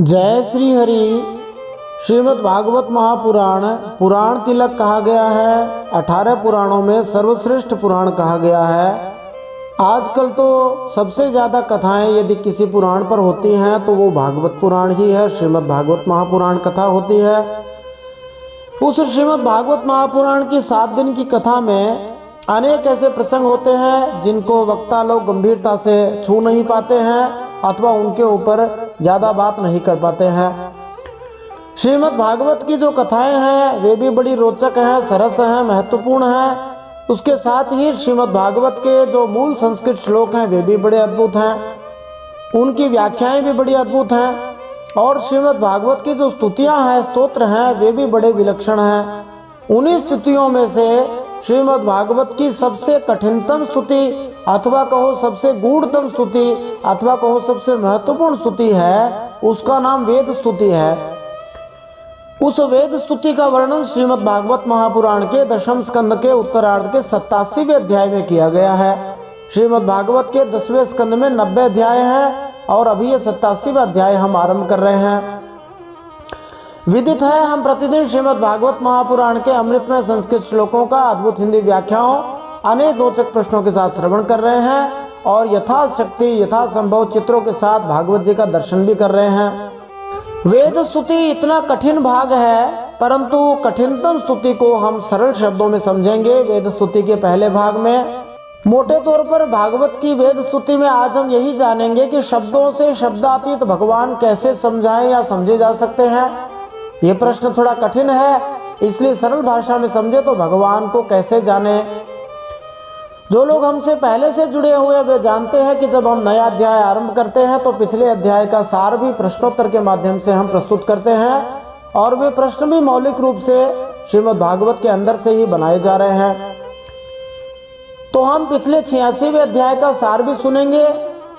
जय श्री हरि। श्रीमद् भागवत महापुराण पुराण तिलक कहा गया है। 18 पुराणों में सर्वश्रेष्ठ पुराण कहा गया है। आजकल तो सबसे ज़्यादा कथाएं यदि किसी पुराण पर होती हैं तो वो भागवत पुराण ही है। श्रीमद् भागवत महापुराण कथा होती है। उस श्रीमद् भागवत महापुराण की 7 दिन की कथा में अनेक ऐसे प्रसंग होते हैं जिनको वक्ता लोग गंभीरता से छू नहीं पाते हैं अथवा उनके ऊपर ज़्यादा बात नहीं कर पाते हैं। श्रीमद् भागवत की जो कथाएं हैं वे भी बड़ी रोचक हैं, सरस हैं, महत्वपूर्ण हैं। उसके साथ ही श्रीमद् भागवत के जो मूल संस्कृत श्लोक हैं वे भी बड़े अद्भुत हैं। उनकी व्याख्याएं भी बड़ी अद्भुत हैं और श्रीमद् भागवत की जो स्तुतियां हैं, स्तोत्र हैं, वे भी बड़े विलक्षण हैं। उन्हीं स्तुतियों में से श्रीमद् भागवत की सबसे कठिनतम स्तुति अथवा कहो सबसे गूढ़तम स्तुति अथवा कहो सबसे महत्वपूर्ण स्तुति है, उसका नाम वेद स्तुति है। उस वेद स्तुति का वर्णन श्रीमद् भागवत महापुराण के 10वें स्कंद के उत्तरार्ध के 87वें अध्याय में किया गया है। श्रीमद् भागवत के 10वें स्कंद में 90 अध्याय हैं और अभी ये 87वां अध्याय हम आरंभ कर रहे हैं। विदित है हम प्रतिदिन श्रीमद् भागवत महापुराण के अमृतमय संस्कृत श्लोकों का अद्भुत हिंदी व्याख्याओं अनेक रोचक प्रश्नों के साथ श्रवण कर रहे हैं और यथाशक्ति यथासंभव चित्रों के साथ भागवत जी का दर्शन भी कर रहे हैं। वेद स्तुति इतना कठिन भाग है, परंतु कठिनतम स्तुति को हम सरल शब्दों में समझेंगे। वेद स्तुति के पहले भाग में मोटे तौर पर भागवत की वेद स्तुति में आज हम यही जानेंगे कि शब्दों से शब्दातीत भगवान कैसे समझाएं या समझे जा सकते हैं। ये प्रश्न थोड़ा कठिन है, इसलिए सरल भाषा में समझे तो भगवान को कैसे जाने। जो लोग हमसे पहले से जुड़े हुए वे जानते हैं कि जब हम नया अध्याय आरंभ करते हैं तो पिछले अध्याय का सार भी प्रश्नोत्तर के माध्यम से हम प्रस्तुत करते हैं और वे प्रश्न भी मौलिक रूप से श्रीमद् भागवत के अंदर से ही बनाए जा रहे हैं। तो हम पिछले 86वें अध्याय का सार भी सुनेंगे,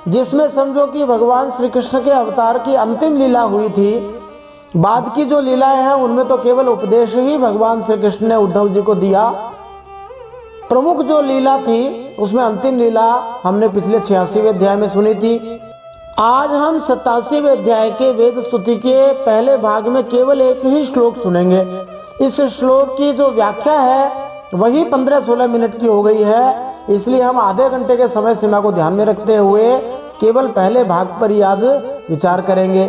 जिसमें समझो कि भगवान श्री कृष्ण के अवतार की अंतिम लीला हुई थी। बाद की जो लीलाएं हैं उनमें तो केवल उपदेश ही भगवान श्री कृष्ण ने उद्धव जी को दिया। प्रमुख जो लीला थी उसमें अंतिम लीला हमने पिछले 86वें अध्याय में सुनी थी। आज हम 87वें अध्याय के वेद स्तुति के पहले भाग में केवल एक ही श्लोक सुनेंगे। इस श्लोक की जो व्याख्या है वही 15-16 मिनट की हो गई है, इसलिए हम आधे घंटे के समय सीमा को ध्यान में रखते हुए केवल पहले भाग पर ही आज विचार करेंगे।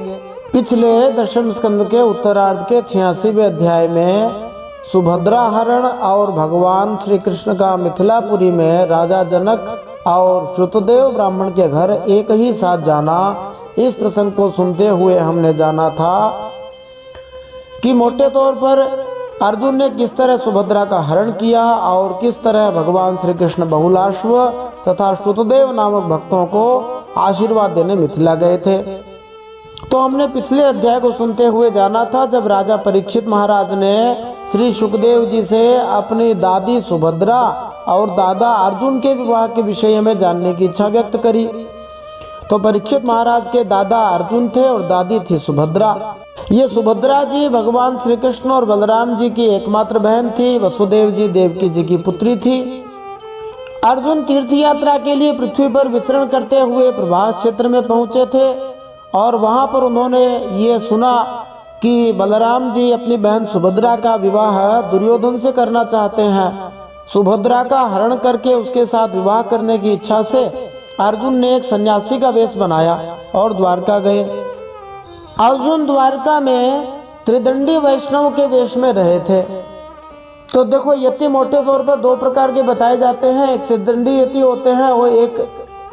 पिछले 10वें स्कंद के उत्तरार्ध के 86वें अध्याय में सुभद्रा हरण और भगवान श्री कृष्ण का मिथिलापुरी में राजा जनक और श्रुतदेव ब्राह्मण के घर एक ही साथ जाना, इस प्रसंग को सुनते हुए हमने जाना था कि मोटे तौर पर अर्जुन ने किस तरह सुभद्रा का हरण किया और किस तरह भगवान श्री कृष्ण बहुलाश्व तथा श्रुतदेव नामक भक्तों को आशीर्वाद देने मिथिला गए थे। तो हमने पिछले अध्याय को सुनते हुए जाना था जब राजा परीक्षित महाराज ने श्री सुखदेव जी से अपनी दादी सुभद्रा और दादा अर्जुन के विवाह के विषय में जानने की इच्छा व्यक्त करी। तो परीक्षित महाराज के दादा अर्जुन थे और दादी थी सुभद्रा। ये सुभद्रा जी भगवान श्री कृष्ण और बलराम जी की एकमात्र बहन थी। वसुदेव जी देवकी जी की पुत्री थी। अर्जुन तीर्थ यात्रा के लिए पृथ्वी पर विचरण करते हुए प्रभास क्षेत्र में पहुंचे थे और वहां पर उन्होंने ये सुना कि बलराम जी अपनी बहन सुभद्रा का विवाह दुर्योधन से करना चाहते हैं। सुभद्रा का हरण करके उसके साथ विवाह करने की इच्छा से अर्जुन ने एक सन्यासी का वेश बनाया और द्वारका गए। अर्जुन द्वारका में त्रिदंडी वैष्णव के वेश में रहे थे। तो देखो, यति मोटे तौर पर 2 प्रकार के बताए जाते हैं। एक त्रिदंडी यति होते हैं और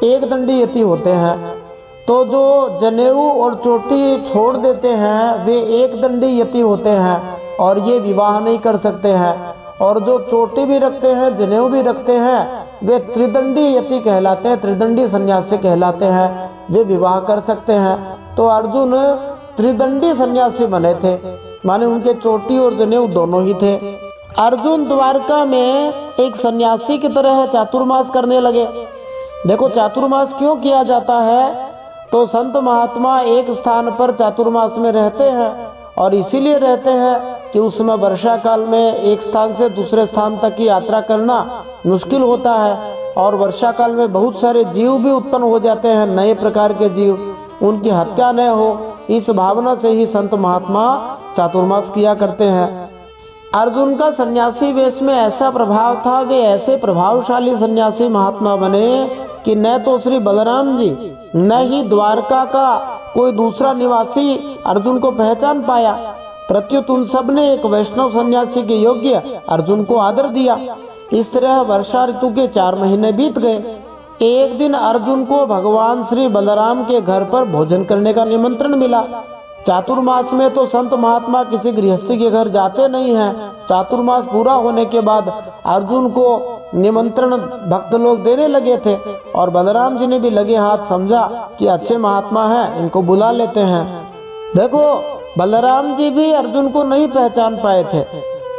एक दंडी यति होते हैं। तो जो जनेऊ और चोटी छोड़ देते हैं वे एक दंडी यति होते हैं और ये विवाह नहीं कर सकते हैं, और जो चोटी भी रखते हैं जनेऊ भी रखते हैं वे त्रिदंडी यति कहलाते हैं, त्रिदंडी सन्यासी कहलाते हैं, वे विवाह कर सकते हैं। तो अर्जुन त्रिदंडी सन्यासी बने थे, माने उनके चोटी और जनेऊ दोनों ही थे। अर्जुन द्वारका में एक सन्यासी की तरह चातुर्मास करने लगे। देखो, चातुर्मास क्यों किया जाता है? तो संत महात्मा एक स्थान पर चातुर्मास में रहते हैं और इसीलिए रहते हैं कि उस समय वर्षा काल में एक स्थान से दूसरे स्थान तक की यात्रा करना मुश्किल होता है और वर्षा काल में बहुत सारे जीव भी उत्पन्न हो जाते हैं, नए प्रकार के जीव, उनकी हत्या न हो इस भावना से ही संत महात्मा चातुर्मास किया करते हैं। अर्जुन का सन्यासी वेश में ऐसा प्रभाव था, वे ऐसे प्रभावशाली सन्यासी महात्मा बने कि न तो श्री बलराम जी न ही द्वारका का कोई दूसरा निवासी अर्जुन को पहचान पाया, प्रत्युत उन सब ने एक वैष्णव सन्यासी के योग्य अर्जुन को आदर दिया। इस तरह वर्षा ऋतु के 4 महीने बीत गए। एक दिन अर्जुन को भगवान श्री बलराम के घर पर भोजन करने का निमंत्रण मिला। चातुर्मास में तो संत महात्मा किसी गृहस्थी के घर जाते नहीं हैं। चातुर्मास पूरा होने के बाद अर्जुन को निमंत्रण भक्त लोग देने लगे थे और बलराम जी ने भी लगे हाथ समझा कि अच्छे महात्मा हैं, इनको बुला लेते हैं। देखो बलराम जी भी अर्जुन को नहीं पहचान पाए थे,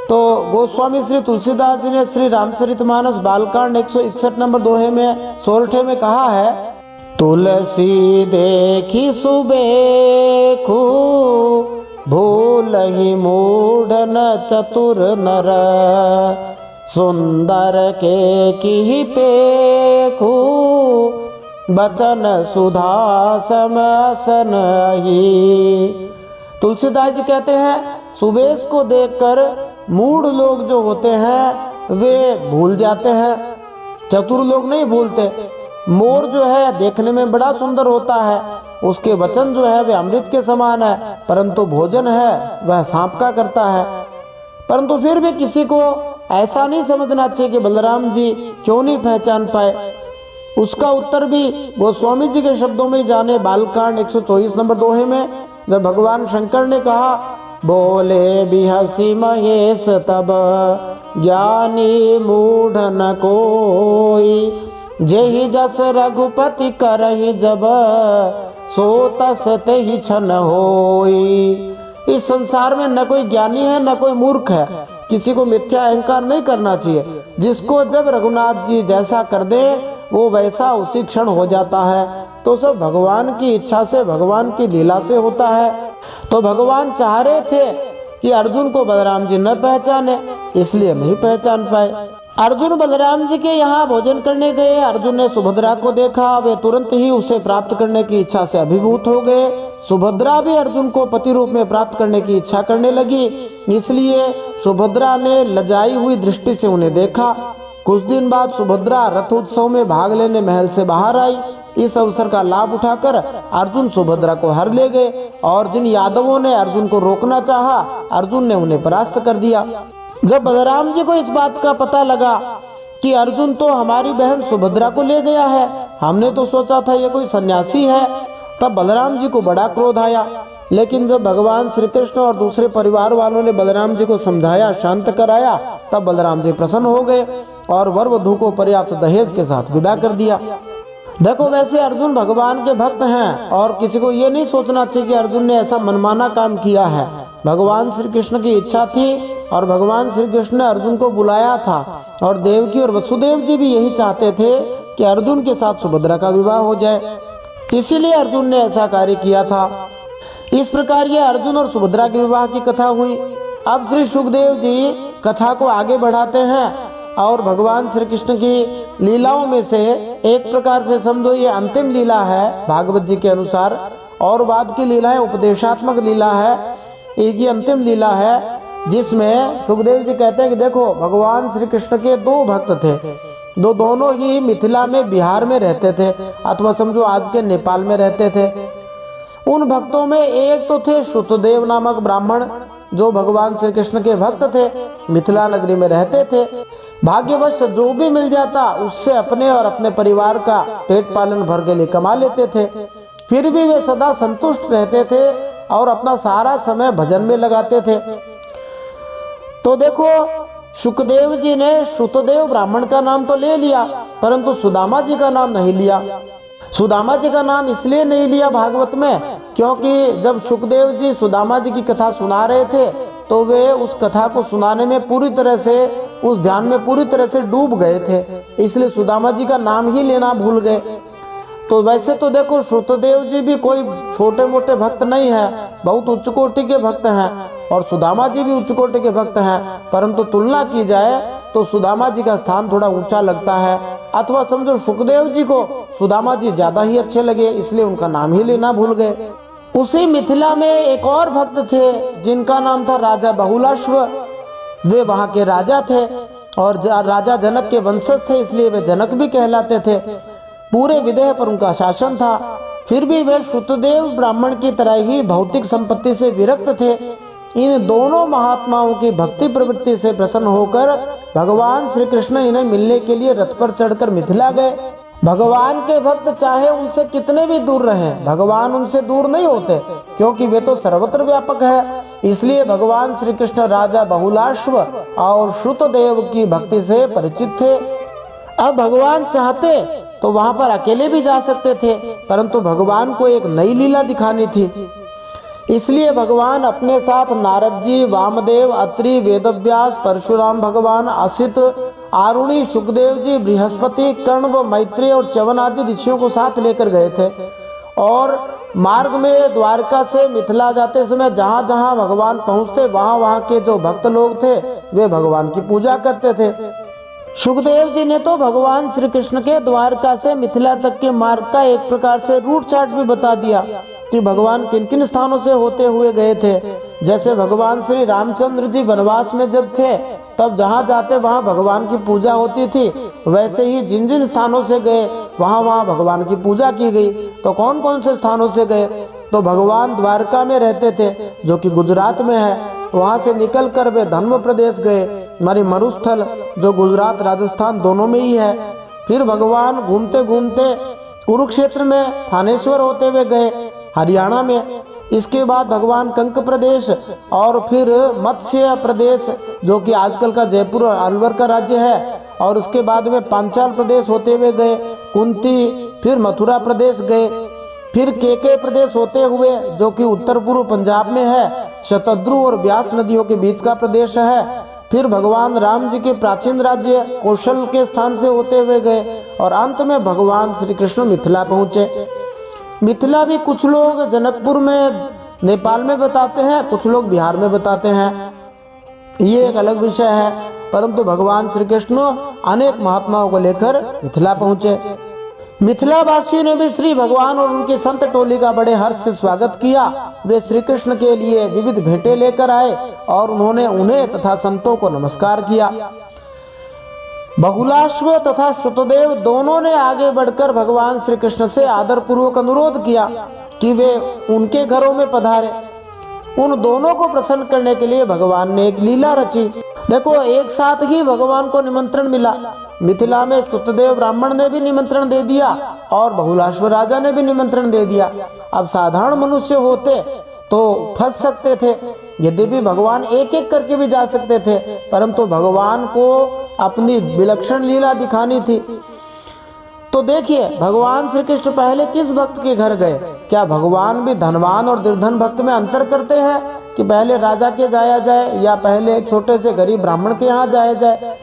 तो गोस्वामी श्री तुलसीदास जी ने श्री रामचरितमानस बालकांड 161 नंबर दोहे में सोरठे में कहा है, तुलसी देखी सुबेखु भूलहि मूढ़न चतुर नर, सुंदर के की पेखु बचन सुधा समसन ही। तुलसीदास जी कहते हैं सुबेश को देखकर मूढ़ लोग जो होते हैं वे भूल जाते हैं, चतुर लोग नहीं भूलते। मोर जो है देखने में बड़ा सुंदर होता है, उसके वचन जो है वे अमृत के समान है, परंतु भोजन है वह सांप का करता है। परंतु फिर भी किसी को ऐसा नहीं समझना चाहिए कि बलराम जी क्यों नहीं पहचान पाए। उसका उत्तर भी गोस्वामी जी के शब्दों में जाने। बालकांड 124 नंबर दोहे में जब भगवान शंकर ने कहा, बोले बिहसी महेश तब ज्ञानी मूढ़ न कोई, जेहि जस रघुपति करहि जब सो तस तेहि छन होई। इस संसार में न कोई ज्ञानी है न कोई मूर्ख है, किसी को मिथ्या अहंकार नहीं करना चाहिए। जिसको जब रघुनाथ जी जैसा कर दे वो वैसा उसी क्षण हो जाता है। तो सब भगवान की इच्छा से, भगवान की लीला से होता है। तो भगवान चाह रहे थे कि अर्जुन को बलराम जी न पहचाने, इसलिए नहीं पहचान पाए। अर्जुन बलराम जी के यहाँ भोजन करने गए। अर्जुन ने सुभद्रा को देखा, वे तुरंत ही उसे प्राप्त करने की इच्छा से अभिभूत हो गए। सुभद्रा भी अर्जुन को पति रूप में प्राप्त करने की इच्छा करने लगी, इसलिए सुभद्रा ने लजाई हुई दृष्टि से उन्हें देखा। कुछ दिन बाद सुभद्रा रथ उत्सव में भाग लेने महल से बाहर आई। इस अवसर का लाभ उठाकर अर्जुन सुभद्रा को हर ले गए और जिन यादवों ने अर्जुन को रोकना चाहा, अर्जुन ने उन्हें परास्त कर दिया। जब बलराम जी को इस बात का पता लगा कि अर्जुन तो हमारी बहन सुभद्रा को ले गया है, हमने तो सोचा था ये कोई सन्यासी है, तब बलराम जी को बड़ा क्रोध आया। लेकिन जब भगवान श्री कृष्ण और दूसरे परिवार वालों ने बलराम जी को समझाया, शांत कराया, तब बलराम जी प्रसन्न हो गए और वर वधू को पर्याप्त दहेज के साथ विदा कर दिया। देखो वैसे अर्जुन भगवान के भक्त हैं और किसी को ये नहीं सोचना चाहिए कि अर्जुन ने ऐसा मनमाना काम किया है। भगवान श्री कृष्ण की इच्छा थी और भगवान श्री कृष्ण ने अर्जुन को बुलाया था और देवकी और वसुदेव जी भी यही चाहते थे कि अर्जुन के साथ सुभद्रा का विवाह हो जाए, इसीलिए अर्जुन ने ऐसा कार्य किया था। इस प्रकार ये अर्जुन और सुभद्रा के विवाह की कथा हुई। अब श्री सुखदेव जी कथा को आगे बढ़ाते हैं और भगवान श्री कृष्ण की लीलाओं में से एक प्रकार से समझो ये अंतिम लीला है भागवत जी के अनुसार, और बाद की लीलाएं उपदेशात्मक लीला है। एक ही अंतिम लीला है जिसमें सुखदेव जी कहते हैं कि देखो भगवान श्री कृष्ण के 2 भक्त थे, दोनों ही मिथिला में, बिहार में रहते थे, अथवा समझो आज के नेपाल में रहते थे। उन भक्तों में एक तो थे श्रुतदेव नामक ब्राह्मण, जो भगवान श्री कृष्ण के भक्त थे, मिथिला नगरी में रहते थे। भाग्यवश जो भी मिल जाता उससे अपने और अपने परिवार का पेट पालन भर के लिए कमा लेते थे। फिर भी वे सदा संतुष्ट रहते थे और अपना सारा समय भजन में लगाते थे। तो देखो सुखदेव जी ने श्रुतदेव ब्राह्मण का नाम तो ले लिया, परंतु सुदामा जी का नाम नहीं लिया। सुदामा जी का नाम इसलिए नहीं लिया भागवत में क्योंकि जब सुखदेव जी सुदामा जी की कथा सुना रहे थे तो वे उस कथा को सुनाने में पूरी तरह से, उस ध्यान में पूरी तरह से डूब गए थे, इसलिए सुदामा जी का नाम ही लेना भूल गए। तो वैसे तो देखो श्रुतदेव जी भी कोई छोटे मोटे भक्त नहीं है, बहुत उच्च कोटि के भक्त हैं और सुदामा जी भी उच्च कोटि के भक्त हैं, परंतु तुलना की जाए तो सुदामा जी का स्थान थोड़ा ऊंचा लगता है, अथवा समझो सुखदेव जी को सुदामा जी ज्यादा ही अच्छे लगे, इसलिए उनका नाम ही लेना भूल गए। उसी मिथिला में एक और भक्त थे जिनका नाम था राजा बहुलाश्व। वे वहाँ के राजा थे और राजा जनक के वंशज थे, इसलिए वे जनक भी कहलाते थे। पूरे विदेह पर उनका शासन था। फिर भी वे श्रुतदेव ब्राह्मण की तरह ही भौतिक संपत्ति से विरक्त थे। इन दोनों महात्माओं की भक्ति प्रवृत्ति से प्रसन्न होकर भगवान श्री कृष्ण इन्हें मिलने के लिए रथ पर चढ़कर मिथिला गए। भगवान के भक्त चाहे उनसे कितने भी दूर रहें, भगवान उनसे दूर नहीं होते, क्योंकि वे तो सर्वत्र व्यापक है। इसलिए भगवान श्री कृष्ण राजा बहुलाश्व और श्रुतदेव की भक्ति से परिचित थे। अब भगवान चाहते तो वहां पर अकेले भी जा सकते थे, परंतु भगवान को एक नई लीला दिखानी थी। इसलिए भगवान अपने साथ नारद जी, वामदेव, अत्रि, वेदव्यास, परशुराम भगवान, असित, आरुणि, सुखदेव जी, बृहस्पति, कर्ण व मैत्री और च्यवन आदि ऋषियों को साथ लेकर गए थे। और मार्ग में द्वारका से मिथिला जाते समय जहाँ जहाँ भगवान पहुँचते वहाँ वहाँ के जो भक्त लोग थे वे भगवान की पूजा करते थे। सुखदेव जी ने तो भगवान श्री कृष्ण के द्वारका से मिथिला तक के मार्ग का एक प्रकार से रूट चार्ट भी बता दिया कि भगवान किन किन स्थानों से होते हुए गए थे। जैसे भगवान श्री रामचंद्र जी वनवास में जब थे तब जहाँ जाते वहाँ भगवान की पूजा होती थी, वैसे ही जिन जिन स्थानों से गए वहाँ वहाँ भगवान की पूजा की गई। तो कौन कौन से स्थानों से गए? तो भगवान द्वारका में रहते थे जो कि गुजरात में है, वहाँ से निकल कर वे धन्व प्रदेश गए, हमारी मरुस्थल जो गुजरात राजस्थान दोनों में ही है। फिर भगवान घूमते घूमते कुरुक्षेत्र में थानेश्वर होते हुए गए हरियाणा में। इसके बाद भगवान कंक प्रदेश और फिर मत्स्य प्रदेश जो कि आजकल का जयपुर और अलवर का राज्य है, और उसके बाद में पांचाल प्रदेश होते हुए गए कुंती, फिर मथुरा प्रदेश गए, फिर केके प्रदेश होते हुए जो कि उत्तर पूर्व पंजाब में है, शतद्रु और ब्यास नदियों के बीच का प्रदेश है। फिर भगवान राम जी के प्राचीन राज्य कौशल के स्थान से होते हुए गए और अंत में भगवान श्री कृष्ण मिथिला पहुँचे। मिथिला भी कुछ लोग जनकपुर में नेपाल में बताते हैं, कुछ लोग बिहार में बताते हैं, ये एक अलग विषय है। परंतु भगवान श्री कृष्ण अनेक महात्माओं को लेकर मिथिला पहुँचे। मिथिला वासियों ने भी श्री भगवान और उनकी संत टोली का बड़े हर्ष से स्वागत किया। वे श्री कृष्ण के लिए विविध भेंटें लेकर आए और उन्होंने उन्हें तथा संतों को नमस्कार किया। बहुलाश्व तथा श्रुतदेव दोनों ने आगे बढ़कर भगवान श्री कृष्ण से आदर पूर्वक अनुरोध किया कि वे उनके घरों में पधारे। उन दोनों को प्रसन्न करने के लिए भगवान ने एक लीला रची। देखो, एक साथ ही भगवान को निमंत्रण मिला। मिथिला में श्रुतदेव ब्राह्मण ने भी निमंत्रण दे दिया और बहुलाश्व राजा ने भी निमंत्रण दे दिया। अब साधारण मनुष्य होते तो फंस सकते थे, यद्यपि भगवान एक एक करके भी जा सकते थे, परंतु भगवान को अपनी विलक्षण लीला दिखानी थी। तो देखिए, भगवान श्री कृष्ण पहले किस भक्त के घर गए? क्या भगवान भी धनवान और निर्धन भक्त में अंतर करते हैं कि पहले राजा के जाया जाए या पहले एक छोटे से गरीब ब्राह्मण के यहाँ जाया जाए?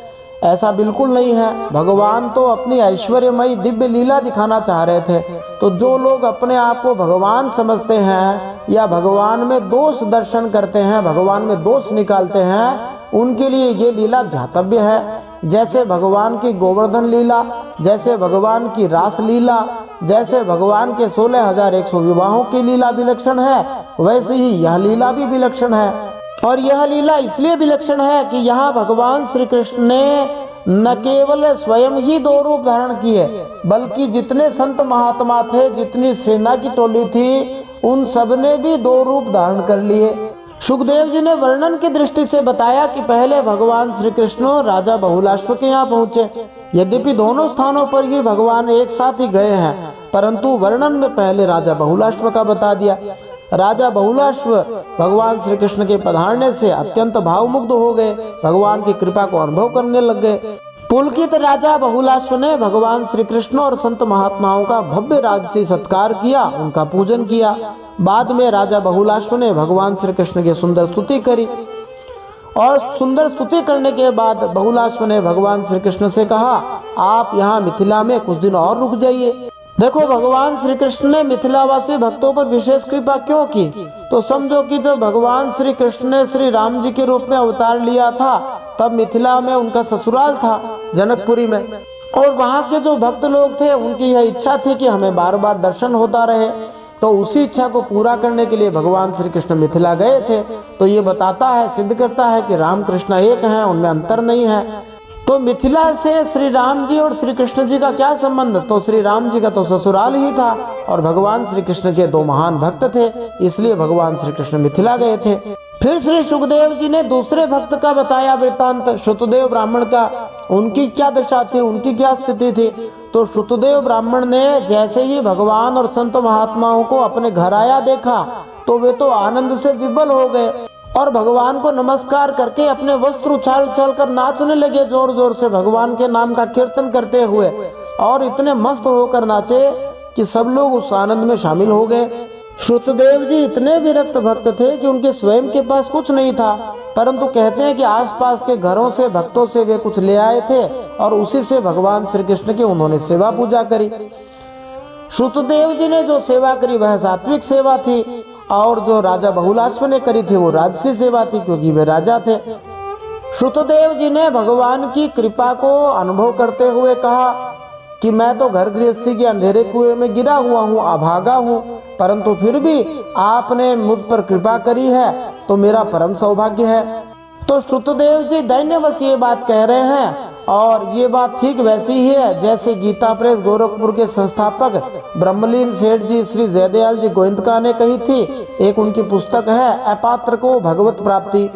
ऐसा बिल्कुल नहीं है। भगवान तो अपनी ऐश्वर्यमयी दिव्य लीला दिखाना चाह रहे थे। तो जो लोग अपने आप को भगवान समझते हैं या भगवान में दोष दर्शन करते हैं, भगवान में दोष निकालते हैं, उनके लिए ये लीला ध्यातव्य है। जैसे भगवान की गोवर्धन लीला, जैसे भगवान की रास लीला, जैसे भगवान के 16,100 विवाहों की लीला विलक्षण है, वैसे ही यह लीला भी विलक्षण है। और यह लीला इसलिए विलक्षण है कि यहाँ भगवान श्री कृष्ण ने न केवल स्वयं ही 2 रूप धारण किए, बल्कि जितने संत महात्मा थे, जितनी सेना की टोली थी, उन सब ने भी 2 रूप धारण कर लिए। सुखदेव जी ने वर्णन की दृष्टि से बताया कि पहले भगवान श्री कृष्ण राजा बहुलाश्व के यहाँ पहुँचे। यद्यपि दोनों स्थानों पर ही भगवान एक साथ ही गए हैं, परंतु वर्णन में पहले राजा बहुलाश्व का बता दिया। राजा बहुलाश्व भगवान श्री कृष्ण के पधारने से अत्यंत भावमुग्ध हो गए, भगवान की कृपा को अनुभव करने लग गए। पुलकित राजा बहुलाश्व ने भगवान श्री कृष्ण और संत महात्माओं का भव्य राजसी सत्कार किया, उनका पूजन किया। बाद में राजा बहुलाश्व ने भगवान श्री कृष्ण की सुंदर स्तुति करी और सुंदर स्तुति करने के बाद बहुलाश्व ने भगवान श्री कृष्ण से कहा, आप यहाँ मिथिला में कुछ दिन और रुक जाइए। देखो, भगवान श्री कृष्ण ने मिथिलावासी भक्तों पर विशेष कृपा क्यों की? तो समझो कि जब भगवान श्री कृष्ण ने श्री राम जी के रूप में अवतार लिया था, तब मिथिला में उनका ससुराल था, जनकपुरी में, और वहाँ के जो भक्त लोग थे उनकी यह इच्छा थी कि हमें बार बार दर्शन होता रहे। तो उसी इच्छा को पूरा करने के लिए भगवान श्री कृष्ण मिथिला गए थे। तो ये बताता है, सिद्ध करता है कि राम कृष्ण एक हैं, उनमें अंतर नहीं है। तो मिथिला से श्री राम जी और श्री कृष्ण जी का क्या संबंध? तो श्री राम जी का तो ससुराल ही था और भगवान श्री कृष्ण के दो महान भक्त थे, इसलिए भगवान श्री कृष्ण मिथिला गए थे। फिर श्री सुखदेव जी ने दूसरे भक्त का बताया वृत्तांत, श्रुतदेव ब्राह्मण का। उनकी क्या दशा थी, उनकी क्या स्थिति थी? तो श्रुतदेव ब्राह्मण ने जैसे ही भगवान और संत महात्माओं को अपने घर आया देखा तो वे तो आनंद से विभल हो गए और भगवान को नमस्कार करके अपने वस्त्र उछाल उछाल कर नाचने लगे, जोर जोर से भगवान के नाम का कीर्तन करते हुए, और इतने मस्त होकर नाचे कि सब लोग उस आनंद में शामिल हो गए। श्रुतदेव जी इतने विरक्त भक्त थे कि उनके स्वयं के पास कुछ नहीं था, परंतु कहते हैं कि आसपास के घरों से, भक्तों से वे कुछ ले आए थे और उसी से भगवान श्री कृष्ण की उन्होंने सेवा पूजा करी। श्रुतदेव जी ने जो सेवा करी वह सात्विक सेवा थी और जो राजा बहुलाश्व ने करी थी वो राजसी सेवा थी, क्योंकि वे राजा थे। श्रुतदेव जी ने भगवान की कृपा को अनुभव करते हुए कहा कि मैं तो घर गृहस्थी के अंधेरे कुएं में गिरा हुआ हूँ, अभागा हूँ, परंतु फिर भी आपने मुझ पर कृपा करी है तो मेरा परम सौभाग्य है। तो श्रुतदेव जी दैन्यवश ये बात कह रहे हैं और ये बात ठीक वैसी ही है जैसे गीता प्रेस गोरखपुर के संस्थापक ब्रह्मलीन सेठ जी श्री जयदयाल जी गोविंदका ने कही थी। एक उनकी पुस्तक है अपात्र को भगवत प्राप्ति,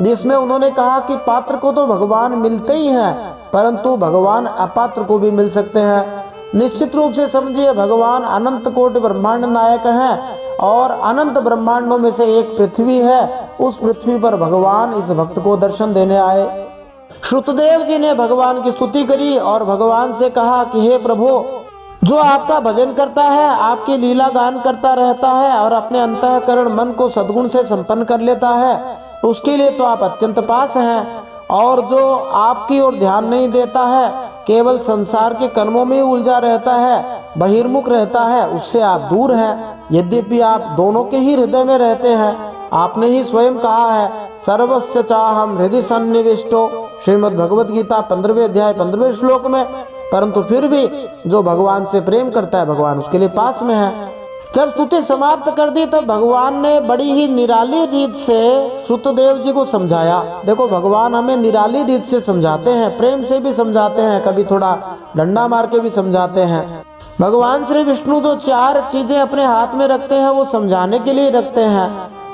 जिसमें उन्होंने कहा कि पात्र को तो भगवान मिलते ही हैं, परंतु भगवान अपात्र को भी मिल सकते हैं। निश्चित रूप से समझिए, भगवान अनंत कोटि ब्रह्मांड नायक हैं और अनंत ब्रह्मांडों में से एक पृथ्वी है, उस पृथ्वी पर भगवान इस भक्त को दर्शन देने आए। श्रुतदेव जी ने भगवान की स्तुति करी और भगवान से कहा कि हे प्रभु, जो आपका भजन करता है, आपकी लीला गान करता रहता है और अपने अंतःकरण मन को सद्गुण से संपन्न कर लेता है, उसके लिए तो आप अत्यंत पास हैं, और जो आपकी ओर ध्यान नहीं देता है, केवल संसार के कर्मों में ही उलझा रहता है, बहिर्मुख रहता है, उससे आप दूर हैं। यद्यपि आप दोनों के ही हृदय में रहते हैं। आपने ही स्वयं कहा है, सर्वस्य चाहम हृदय सन्निविष्टो, श्रीमद् भगवद गीता 15वें अध्याय 15वें श्लोक में। परंतु फिर भी जो भगवान से प्रेम करता है, भगवान उसके लिए पास में है। जब स्तुति समाप्त कर दी तब भगवान ने बड़ी ही निराली रीत से श्रुतदेव जी को समझाया। देखो, भगवान हमें निराली रीत से समझाते हैं, प्रेम से भी समझाते हैं, कभी थोड़ा डंडा मार के भी समझाते हैं। भगवान श्री विष्णु जो 4 चीजें अपने हाथ में रखते हैं वो समझाने के लिए रखते हैं।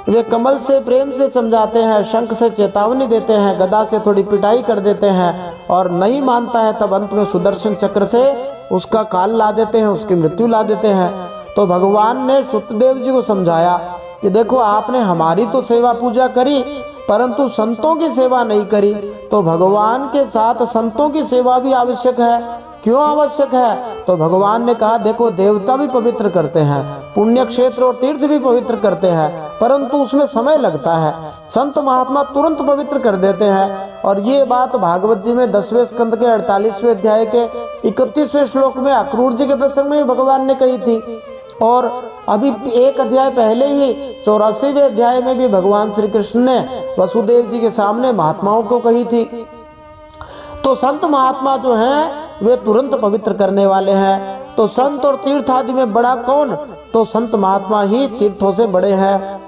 वे कमल से प्रेम से समझाते हैं, शंख से चेतावनी देते हैं, गदा से थोड़ी पिटाई कर देते हैं, और नहीं मानता है तब अंत में सुदर्शन चक्र से उसका काल ला देते हैं, उसकी मृत्यु ला देते हैं। तो भगवान ने श्रुतदेव जी को समझाया कि देखो, आपने हमारी तो सेवा पूजा करी परंतु संतों की सेवा नहीं करी, तो भगवान के साथ संतों की सेवा भी आवश्यक है। क्यों आवश्यक है? तो भगवान ने कहा, देखो, देवता भी पवित्र करते हैं, पुण्य क्षेत्र और तीर्थ भी पवित्र करते हैं, परंतु उसमें समय लगता है। संत महात्मा तुरंत पवित्र कर देते हैं। और ये बात भागवत जी में 10वें स्कंद के 48वें अध्याय के 31वें श्लोक में अक्रूर जी के प्रसंग में भगवान ने कही थी, और अभी एक अध्याय पहले ही 84वें अध्याय में भी भगवान श्री कृष्ण ने वसुदेव जी के सामने महात्माओं को कही थी। तो संत महात्मा जो हैं वे तुरंत पवित्र करने वाले हैं। तो संत और तीर्थ आदि में बड़ा कौन? तो संत महात्मा ही तीर्थों से बड़े हैं।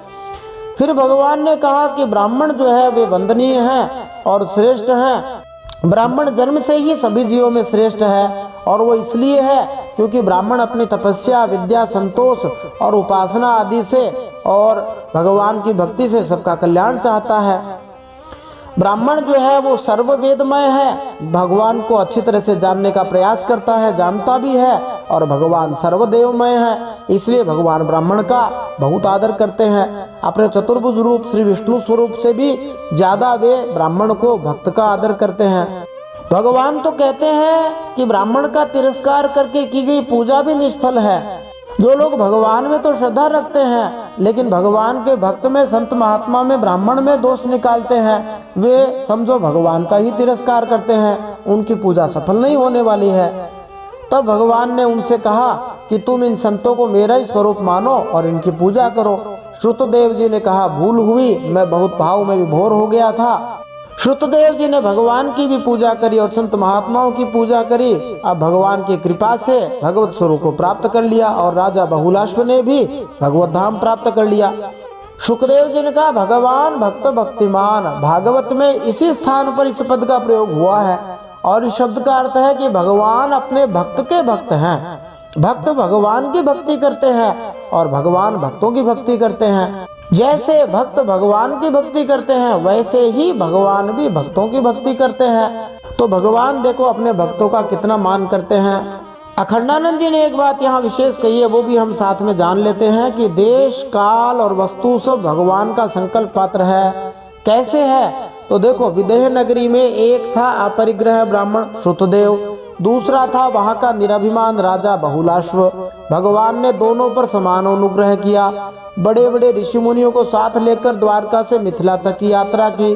फिर भगवान ने कहा कि ब्राह्मण जो है वे वंदनीय हैं और श्रेष्ठ हैं। ब्राह्मण जन्म से ही सभी जीवों में श्रेष्ठ है, और वो इसलिए है क्योंकि ब्राह्मण अपनी तपस्या, विद्या, संतोष और उपासना आदि से और भगवान की भक्ति से सबका कल्याण चाहता है। ब्राह्मण जो है वो सर्ववेदमय है, भगवान को अच्छी तरह से जानने का प्रयास करता है, जानता भी है, और भगवान सर्वदेवमय है, इसलिए भगवान ब्राह्मण का बहुत आदर करते हैं। अपने चतुर्भुज रूप श्री विष्णु स्वरूप से भी ज्यादा वे ब्राह्मण को भक्त का आदर करते हैं। भगवान तो कहते हैं कि ब्राह्मण का तिरस्कार करके की गई पूजा भी निष्फल है। जो लोग भगवान में तो श्रद्धा रखते हैं लेकिन भगवान के भक्त में, संत महात्मा में, ब्राह्मण में दोष निकालते हैं, वे समझो भगवान का ही तिरस्कार करते हैं, उनकी पूजा सफल नहीं होने वाली है। तब भगवान ने उनसे कहा कि तुम इन संतों को मेरा ही स्वरूप मानो और इनकी पूजा करो। श्रुतदेव जी ने कहा, भूल हुई, मैं बहुत भाव में विभोर हो गया था। श्रुतदेव जी ने भगवान की भी पूजा करी और संत महात्माओं की पूजा करी। अब भगवान की कृपा से भगवत स्वरूप को प्राप्त कर लिया और राजा बहुलाश्व ने भी भगवत धाम प्राप्त कर लिया। सुखदेव जी ने कहा भगवान भक्त भक्तिमान, भागवत में इसी स्थान पर इस पद का प्रयोग हुआ है और इस शब्द का अर्थ है कि भगवान अपने भक्त के भक्त हैं। भक्त भगवान की भक्ति करते हैं और भगवान भक्तों की भक्ति करते हैं। जैसे भक्त भगवान की भक्ति करते हैं वैसे ही भगवान भी भक्तों की भक्ति करते हैं। तो भगवान देखो अपने भक्तों का कितना मान करते हैं। अखंडानंद जी ने एक बात यहाँ विशेष कही है, वो भी हम साथ में जान लेते हैं कि देश काल और वस्तु सब भगवान का संकल्प पात्र है। कैसे है तो देखो, विदेह नगरी में एक था अपरिग्रह ब्राह्मण श्रुतदेव, दूसरा था वहां का निराभिमान राजा बहुलाश्व। भगवान ने दोनों पर समान अनुग्रह किया। बड़े बड़े ऋषि मुनियों को साथ लेकर द्वारका से मिथिला तक की यात्रा की।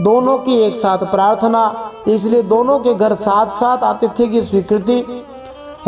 दोनों की एक साथ प्रार्थना, इसलिए दोनों के घर साथ साथ आतिथ्य की स्वीकृति।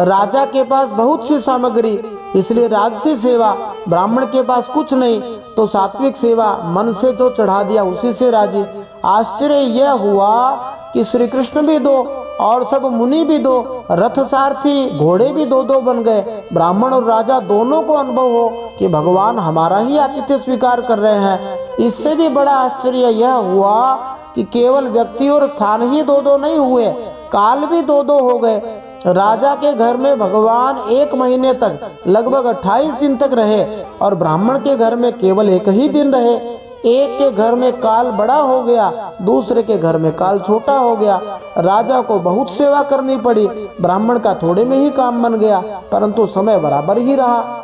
राजा के पास बहुत सी सामग्री, इसलिए राजसी सेवा। ब्राह्मण के पास कुछ नहीं तो सात्विक सेवा, मन से जो चढ़ा दिया उसी से राजी। आश्चर्य यह हुआ कि श्री कृष्ण भी दो और सब मुनि भी दो, रथ सारथी घोड़े भी दो दो बन गए। ब्राह्मण और राजा दोनों को अनुभव हो कि भगवान हमारा ही आतिथ्य स्वीकार कर रहे हैं। इससे भी बड़ा आश्चर्य यह हुआ कि केवल व्यक्ति और स्थान ही दो दो नहीं हुए, काल भी दो दो हो गए। राजा के घर में भगवान 1 महीने तक लगभग 28 दिन तक रहे और ब्राह्मण के घर में केवल 1 ही दिन रहे। एक के घर में काल बड़ा हो गया, दूसरे के घर में काल छोटा हो गया। राजा को बहुत सेवा करनी पड़ी, ब्राह्मण का थोड़े में ही काम बन गया, परंतु समय बराबर ही रहा।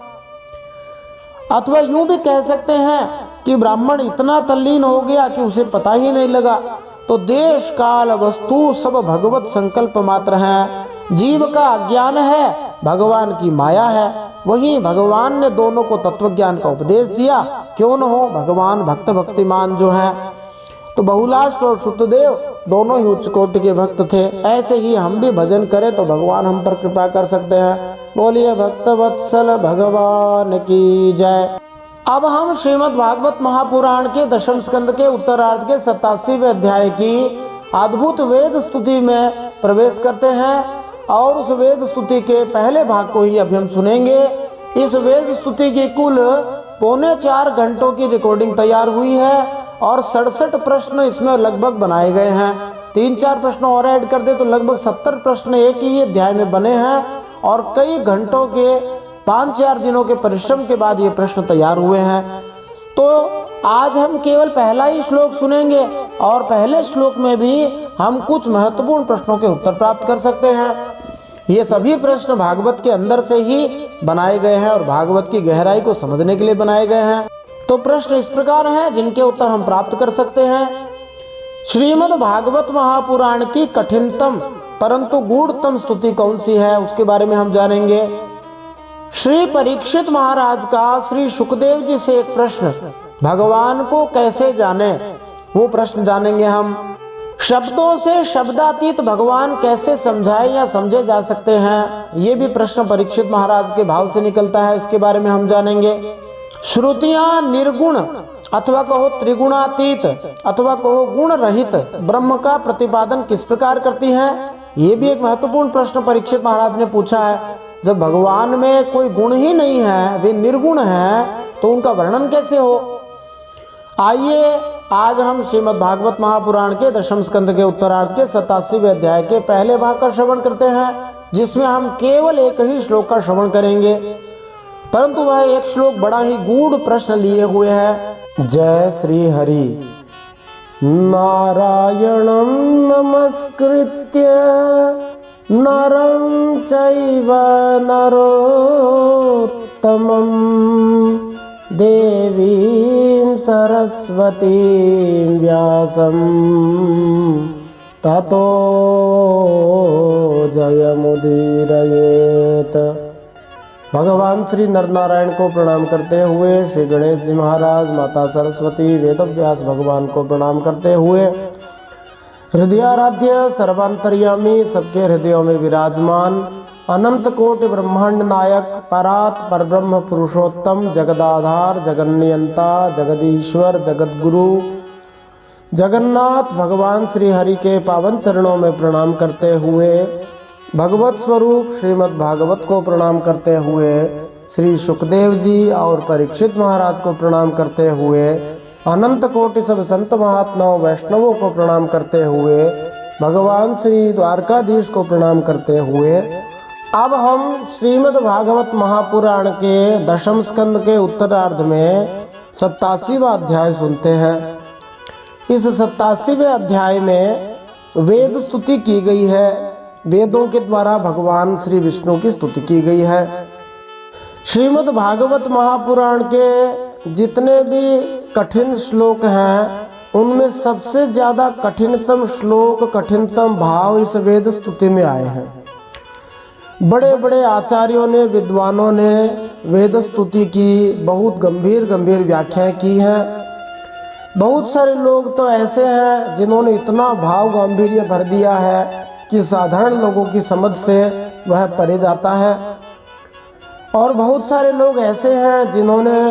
अथवा यूं भी कह सकते हैं कि ब्राह्मण इतना तल्लीन हो गया कि उसे पता ही नहीं लगा। तो देश काल वस्तु सब भगवत संकल्प मात्र हैं। जीव का अज्ञान है, भगवान की माया है। वहीं भगवान ने दोनों को तत्व ज्ञान का उपदेश दिया। क्यों न हो, भगवान भक्त भक्तिमान जो हैं। तो बहुलाश्व और श्रुतदेव दोनों ही उच्च कोटि के भक्त थे। ऐसे ही हम भी भजन करें तो भगवान हम पर कृपा कर सकते हैं। बोलिए भक्त वत्सल भगवान की जय। अब हम श्रीमद् भागवत महापुराण के 10वें स्कंद के उत्तरार्ध के 87वें अध्याय की अद्भुत वेद स्तुति में प्रवेश करते हैं और उस वेद स्तुति के पहले भाग को ही अभी हम सुनेंगे। इस वेद स्तुति की कुल 3.25 घंटों की रिकॉर्डिंग तैयार हुई है और 67 प्रश्न इसमें लगभग बनाए गए हैं। 3-4 प्रश्न और ऐड कर दे तो लगभग 70 प्रश्न एक ही अध्याय में बने हैं और कई घंटों के 5-4 दिनों के परिश्रम के बाद ये प्रश्न तैयार हुए हैं। तो आज हम केवल पहला ही श्लोक सुनेंगे और पहले श्लोक में भी हम कुछ महत्वपूर्ण प्रश्नों के उत्तर प्राप्त कर सकते हैं। ये सभी प्रश्न भागवत के अंदर से ही बनाए गए हैं और भागवत की गहराई को समझने के लिए बनाए गए हैं। तो प्रश्न इस प्रकार हैं जिनके उत्तर हम प्राप्त कर सकते हैं। श्रीमद् भागवत महापुराण की कठिनतम परंतु गूढ़तम स्तुति कौन सी है उसके बारे में हम जानेंगे। श्री परीक्षित महाराज का श्री सुखदेव जी से एक प्रश्न, भगवान को कैसे जाने, वो प्रश्न जानेंगे हम। शब्दों से शब्दातीत भगवान कैसे समझाए या समझे जा सकते हैं, ये भी प्रश्न परीक्षित महाराज के भाव से निकलता है, इसके बारे में हम जानेंगे। श्रुतियां निर्गुण अथवा कहो त्रिगुणातीत अथवा कहो गुण रहित ब्रह्म का प्रतिपादन किस प्रकार करती हैं, ये भी एक महत्वपूर्ण प्रश्न परीक्षित महाराज ने पूछा है। जब भगवान में कोई गुण ही नहीं है, वे निर्गुण हैं, तो उनका वर्णन कैसे हो। आइए आज हम श्रीमद् भागवत महापुराण के 10वें स्कंद के उत्तरार्ध के 87वें अध्याय के पहले भाग का श्रवण करते हैं, जिसमें हम केवल एक ही श्लोक का श्रवण करेंगे, परंतु वह एक श्लोक बड़ा ही गूढ़ प्रश्न लिए हुए है। जय श्री हरि। नारायणं नमस्कृत्य नरं चैव नरोत्तमं देवीं सरस्वतीं व्यासं ततो जयमुदीरयेत्। भगवान श्री नरनारायण को प्रणाम करते हुए, श्री गणेश जी महाराज, माता सरस्वती, वेदव्यास भगवान को प्रणाम करते हुए, हृदयाराध्य सर्वांतर्यामी सबके हृदयों में विराजमान अनंत कोटि ब्रह्मांड नायक परात परब्रह्म पुरुषोत्तम जगदाधार जगन्नियंता जगदीश्वर जगद्गुरु जगन्नाथ भगवान श्री हरि के पावन चरणों में प्रणाम करते हुए, भगवत स्वरूप श्रीमद् भागवत को प्रणाम करते हुए, श्री सुखदेव जी और परीक्षित महाराज को प्रणाम करते हुए, अनंत कोटि सब संत महात्माओं वैष्णवों को प्रणाम करते हुए, भगवान श्री द्वारकाधीश को प्रणाम करते हुए, अब हम श्रीमद् भागवत महापुराण के दशम स्कंद के उत्तरार्ध में 87वां अध्याय सुनते हैं। इस 87वें अध्याय में वेद स्तुति की गई है। वेदों के द्वारा भगवान श्री विष्णु की स्तुति की गई है। श्रीमद् भागवत महापुराण के जितने भी कठिन श्लोक हैं, उनमें सबसे ज़्यादा कठिनतम श्लोक, कठिनतम भाव इस वेद स्तुति में आए हैं। बड़े बड़े आचार्यों ने, विद्वानों ने वेद स्तुति की बहुत गंभीर गंभीर व्याख्याएं की हैं। बहुत सारे लोग तो ऐसे हैं जिन्होंने इतना भाव गांधीर्य भर दिया है कि साधारण लोगों की समझ से वह परे जाता है। और बहुत सारे लोग ऐसे हैं जिन्होंने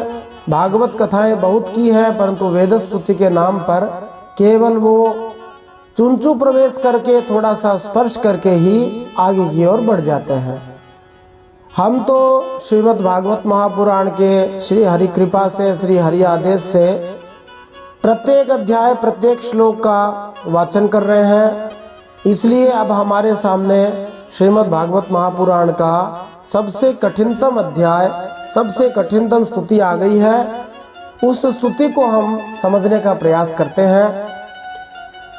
भागवत कथाएं बहुत की है, परंतु वेद स्तुति के नाम पर केवल वो चुंचू प्रवेश करके, थोड़ा सा स्पर्श करके ही आगे की ओर बढ़ जाते हैं। हम तो श्रीमद् भागवत महापुराण के श्री हरि कृपा से, श्री हरि आदेश से प्रत्येक अध्याय, प्रत्येक श्लोक का वाचन कर रहे हैं। इसलिए अब हमारे सामने श्रीमद् भागवत महापुराण का सबसे कठिनतम अध्याय, सबसे कठिनतम स्तुति आ गई है। उस स्तुति को हम समझने का प्रयास करते हैं।